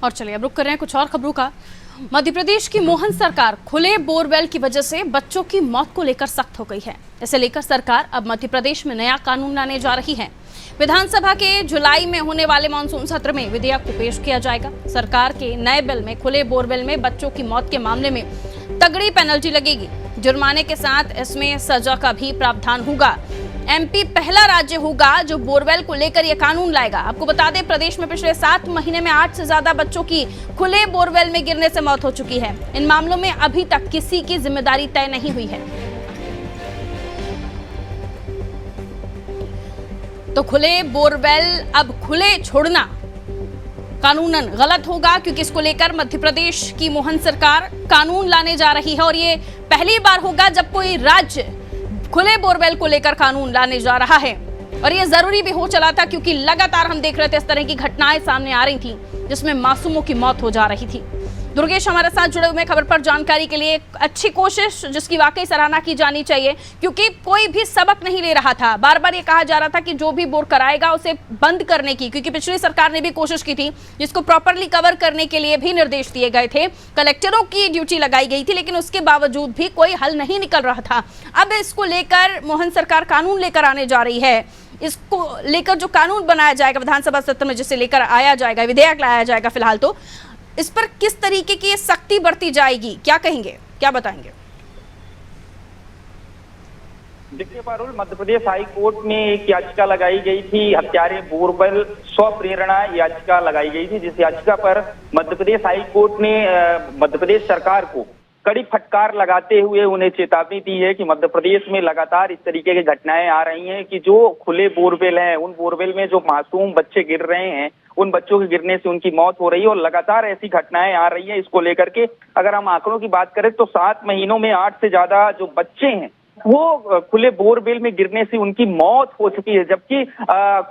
और चलिए अब रुक कर रहे हैं कुछ और खबरों का। मध्य प्रदेश की मोहन सरकार खुले बोरवेल की वजह से बच्चों की मौत को लेकर सख्त हो गई है। इसे लेकर सरकार अब मध्य प्रदेश में नया कानून लाने जा रही है। विधानसभा के जुलाई में होने वाले मानसून सत्र में विधेयक को पेश किया जाएगा। सरकार के नए बिल में खुले बोरवेल में बच्चों की मौत के मामले में तगड़ी पेनल्टी लगेगी। जुर्माने के साथ इसमें सजा का भी प्रावधान होगा। एमपी पहला राज्य होगा जो बोरवेल को लेकर यह कानून लाएगा। आपको बता दें, प्रदेश में पिछले 7 महीने में 8 से ज्यादा बच्चों की खुले बोरवेल में गिरने से मौत हो चुकी है। इन मामलों में अभी तक किसी की जिम्मेदारी तय नहीं हुई है। तो खुले बोरवेल अब खुले छोड़ना कानूनन गलत होगा, क्योंकि इसको लेकर मध्य प्रदेश की मोहन सरकार कानून लाने जा रही है और ये पहली बार होगा जब कोई राज्य खुले बोरवेल को लेकर कानून लाने जा रहा है। और ये जरूरी भी हो चला था, क्योंकि लगातार हम देख रहे थे इस तरह की घटनाएं सामने आ रही थी जिसमें मासूमों की मौत हो जा रही थी। दुर्गेश हमारे साथ जुड़े हुए खबर पर जानकारी के लिए। अच्छी कोशिश जिसकी वाकई सराहना की जानी चाहिए, क्योंकि कोई भी सबक नहीं ले रहा था। बार बार ये कहा जा रहा था कि जो भी बोर कराएगा उसे बंद करने की, क्योंकि पिछली सरकार ने भी कोशिश की थी जिसको प्रॉपरली कवर करने के लिए भी निर्देश दिए गए थे, कलेक्टरों की ड्यूटी लगाई गई थी, लेकिन उसके बावजूद भी कोई हल नहीं निकल रहा था। अब इसको लेकर मोहन सरकार कानून लेकर आने जा रही है। इसको लेकर जो कानून बनाया जाएगा विधानसभा सत्र में, जिसे लेकर आया जाएगा, विधेयक लाया जाएगा फिलहाल, तो इस पर किस तरीके की सख्ती बरती जाएगी, क्या कहेंगे, क्या बताएंगे? देखिए पारुल, मध्य प्रदेश हाई कोर्ट में एक याचिका लगाई गई थी, हत्यारे बोरवेल स्वप्रेरणा याचिका लगाई गई थी, जिस याचिका पर मध्य प्रदेश हाई कोर्ट ने मध्य प्रदेश सरकार को कड़ी फटकार लगाते हुए उन्हें चेतावनी दी है कि मध्य प्रदेश में लगातार इस तरीके की घटनाएं आ रही हैं कि जो खुले बोरवेल हैं, उन बोरवेल में जो मासूम बच्चे गिर रहे हैं, उन बच्चों के गिरने से उनकी मौत हो रही है और लगातार ऐसी घटनाएं आ रही हैं। इसको लेकर के अगर हम आंकड़ों की बात करें तो 7 महीनों में 8 से ज्यादा जो बच्चे हैं वो खुले बोरवेल में गिरने से उनकी मौत हो चुकी है। जबकि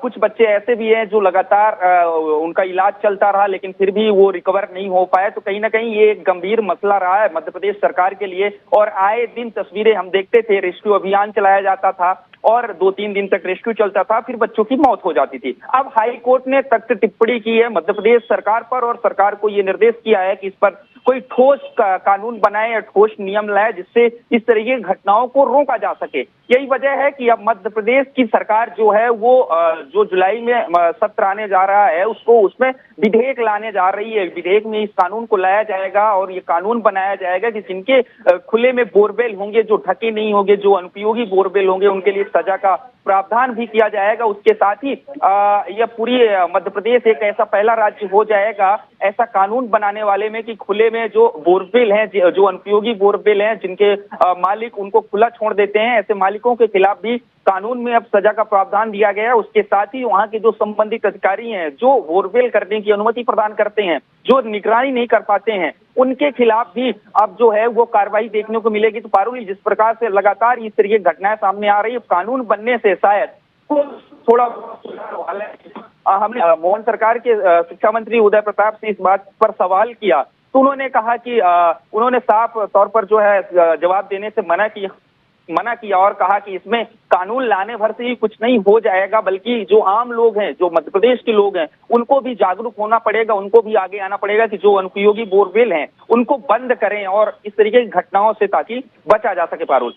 कुछ बच्चे ऐसे भी हैं जो लगातार उनका इलाज चलता रहा लेकिन फिर भी वो रिकवर नहीं हो पाए। तो कहीं ना कहीं ये एक गंभीर मसला रहा है मध्य प्रदेश सरकार के लिए। और आए दिन तस्वीरें हम देखते थे, रेस्क्यू अभियान चलाया जाता था और 2-3 दिन तक रेस्क्यू चलता था, फिर बच्चों की मौत हो जाती थी। अब हाई कोर्ट ने सख्त टिप्पणी की है मध्य प्रदेश सरकार पर और सरकार को ये निर्देश किया है कि इस पर कोई ठोस कानून बनाए या ठोस नियम लाए जिससे इस तरह की घटनाओं को रोका जा सके। यही वजह है कि अब मध्य प्रदेश की सरकार जो है वो जो जुलाई में सत्र आने जा रहा है उसको उसमें विधेयक लाने जा रही है। विधेयक में इस कानून को लाया जाएगा और ये कानून बनाया जाएगा कि जिनके खुले में बोरवेल होंगे, जो ढके नहीं होंगे, जो अनुपयोगी बोरवेल होंगे, उनके लिए सजा का प्रावधान भी किया जाएगा। उसके साथ ही यह पूरी मध्य प्रदेश एक ऐसा पहला राज्य हो जाएगा ऐसा कानून बनाने वाले में कि खुले में जो बोरवेल हैं, जो अनुपयोगी बोरवेल हैं, जिनके मालिक उनको खुला छोड़ देते हैं, ऐसे मालिकों के खिलाफ भी कानून में अब सजा का प्रावधान दिया गया है। उसके साथ ही वहां के जो संबंधित अधिकारी हैं जो बोरवेल करने की अनुमति प्रदान करते हैं, जो निगरानी नहीं कर पाते हैं, उनके खिलाफ भी अब जो है वो कार्रवाई देखने को मिलेगी। तो पारुल, जिस प्रकार से लगातार इस तरह की घटनाएं सामने आ रही है, कानून बनने से शायद थोड़ा हमने मोहन सरकार के शिक्षा मंत्री उदय प्रताप से इस बात पर सवाल किया तो उन्होंने कहा कि उन्होंने साफ तौर पर जो है जवाब देने से मना किया और कहा कि इसमें कानून लाने भर से ही कुछ नहीं हो जाएगा, बल्कि जो आम लोग हैं, जो मध्य प्रदेश के लोग हैं, उनको भी जागरूक होना पड़ेगा, उनको भी आगे आना पड़ेगा कि जो अनुपयोगी बोरवेल हैं उनको बंद करें और इस तरीके की घटनाओं से ताकि बचा जा सके। पारुल,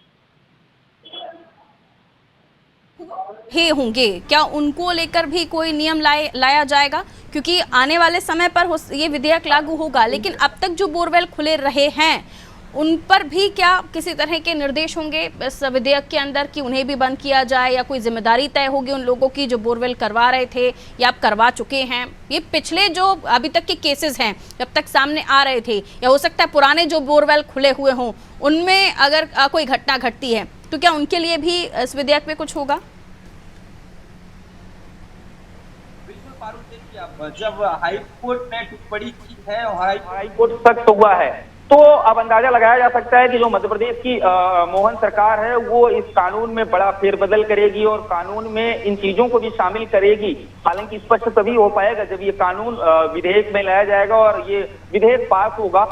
हे होंगे क्या उनको लेकर भी कोई नियम लाया जाएगा, क्योंकि आने वाले समय पर ये विधेयक लागू होगा, लेकिन अब तक जो बोरवेल खुले रहे हैं उन पर भी क्या किसी तरह के निर्देश होंगे इस विधेयक के अंदर कि उन्हें भी बंद किया जाए, या कोई जिम्मेदारी तय होगी उन लोगों की जो बोरवेल करवा रहे थे या आप करवा चुके हैं? ये पिछले जो अभी तक के केसेस हैं जब तक सामने आ रहे थे, या हो सकता है पुराने जो बोरवेल खुले हुए हों उनमें अगर कोई घटना घटती है तो क्या उनके लिए भी इस विधेयक में कुछ होगा? जब हाई कोर्ट ने टिप्पणी की है, हाई कोर्ट सख्त हुआ है, तो अब अंदाजा लगाया जा सकता है कि जो मध्य प्रदेश की मोहन सरकार है वो इस कानून में बड़ा फेरबदल करेगी और कानून में इन चीजों को भी शामिल करेगी। हालांकि स्पष्ट तभी हो पाएगा जब ये कानून विधेयक में लाया जाएगा और ये विधेयक पास होगा।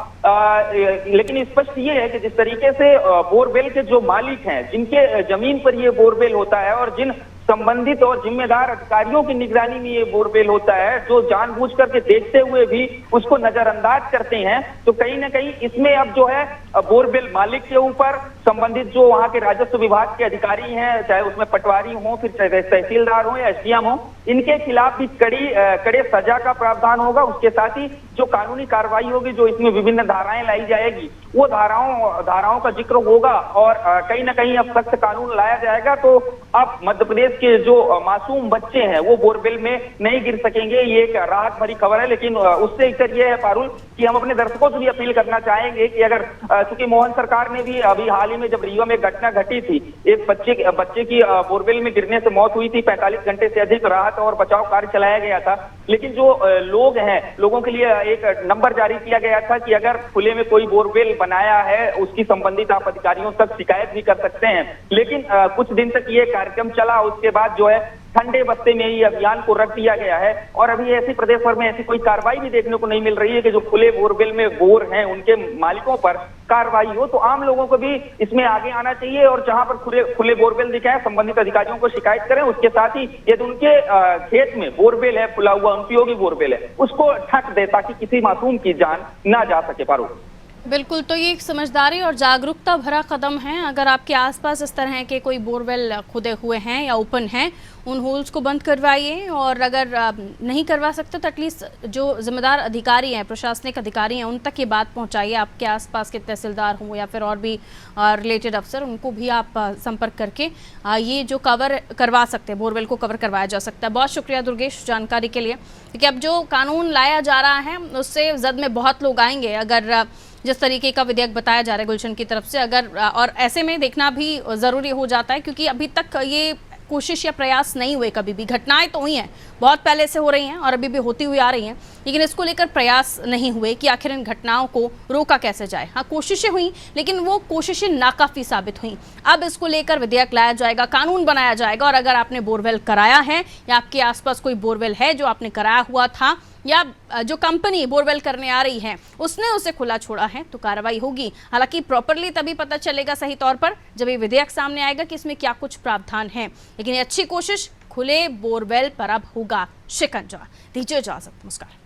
लेकिन स्पष्ट ये है कि जिस तरीके से बोरवेल के जो मालिक हैं, जिनके जमीन पर ये बोरवेल होता है और जिन संबंधित और जिम्मेदार अधिकारियों की निगरानी में ये बोरवेल होता है, जो जानबूझ करके देखते हुए भी उसको नजरअंदाज करते हैं। तो कहीं ना कहीं इसमें अब जो है बोरवेल मालिक के ऊपर, संबंधित जो वहां के राजस्व विभाग के अधिकारी हैं, चाहे उसमें पटवारी हो, फिर चाहे तहसीलदार हो या एसडीएम हो, इनके खिलाफ भी कड़े सजा का प्रावधान होगा। उसके साथ ही जो कानूनी कार्रवाई होगी, जो इसमें विभिन्न धाराएं लाई जाएगी, वो धाराओं का जिक्र होगा और कहीं ना कहीं अब सख्त कानून लाया जाएगा। तो अब मध्य प्रदेश के जो मासूम बच्चे हैं वो बोरवेल में नहीं गिर सकेंगे। ये एक राहत भरी खबर है। लेकिन उससे इतर ये है पारुल कि हम अपने दर्शकों से भी अपील करना चाहेंगे कि अगर चूंकि मोहन सरकार ने भी अभी हाल ही में जब रीवा में घटना घटी थी, एक बच्चे की बोरवेल में गिरने से मौत हुई थी, 45 घंटे से अधिक राहत और बचाव कार्य चलाया गया था। लेकिन जो लोग हैं, लोगों के लिए एक नंबर जारी किया गया था कि अगर खुले में कोई बोरवेल बनाया है, उसकी संबंधित आप अधिकारियों तक शिकायत भी कर सकते हैं। लेकिन कुछ दिन तक ये कार्यक्रम चला, उसके बाद जो है ठंडे बस्ते में ही अभियान को रख दिया गया है। और अभी ऐसी प्रदेश भर में ऐसी कोई कार्रवाई भी देखने को नहीं मिल रही है कि जो खुले बोरवेल में बोर हैं उनके मालिकों पर कार्रवाई हो। तो आम लोगों को भी इसमें आगे आना चाहिए और जहां पर खुले बोरवेल दिखाए, संबंधित अधिकारियों को शिकायत करें। उसके साथ ही यदि उनके खेत में बोरवेल है, खुला हुआ उपयोगी बोरवेल है, उसको ढक दे ताकि किसी मासूम की जान ना जा सके। पारो बिल्कुल, तो ये एक समझदारी और जागरूकता भरा कदम है। अगर आपके आसपास इस तरह के कोई बोरवेल खुदे हुए हैं या ओपन हैं, उन होल्स को बंद करवाइए। और अगर नहीं करवा सकते तो एटलीस्ट जो जिम्मेदार अधिकारी हैं, प्रशासनिक अधिकारी हैं, उन तक ये बात पहुंचाइए। आपके आसपास के तहसीलदार हों या फिर और भी रिलेटेड अफसर, उनको भी आप संपर्क करके ये जो कवर करवा सकते हैं, बोरवेल को कवर करवाया जा सकता है। बहुत शुक्रिया दुर्गेश जानकारी के लिए। क्योंकि अब जो कानून लाया जा रहा है उससे जद में बहुत लोग आएंगे। अगर जिस तरीके का विधेयक बताया जा रहा है गुलशन की तरफ से, अगर और ऐसे में देखना भी ज़रूरी हो जाता है क्योंकि अभी तक ये कोशिश या प्रयास नहीं हुए। कभी भी घटनाएं तो हुई हैं, बहुत पहले से हो रही हैं और अभी भी होती हुई आ रही हैं, लेकिन इसको लेकर प्रयास नहीं हुए कि आखिर इन घटनाओं को रोका कैसे जाए। हाँ, कोशिशें हुई लेकिन वो कोशिशें नाकाफी साबित हुई। अब इसको लेकर विधेयक लाया जाएगा, कानून बनाया जाएगा और अगर आपने बोरवेल कराया है या आपके आसपास कोई बोरवेल है जो आपने कराया हुआ था या जो कंपनी बोरवेल करने आ रही है उसने उसे खुला छोड़ा है, तो कार्रवाई होगी। हालांकि प्रॉपरली तभी पता चलेगा सही तौर पर जब ये विधेयक सामने आएगा कि इसमें क्या कुछ प्रावधान है। लेकिन ये अच्छी कोशिश, खुले बोरवेल पर अब होगा शिकंजा। दीजिए इजाजत, नमस्कार।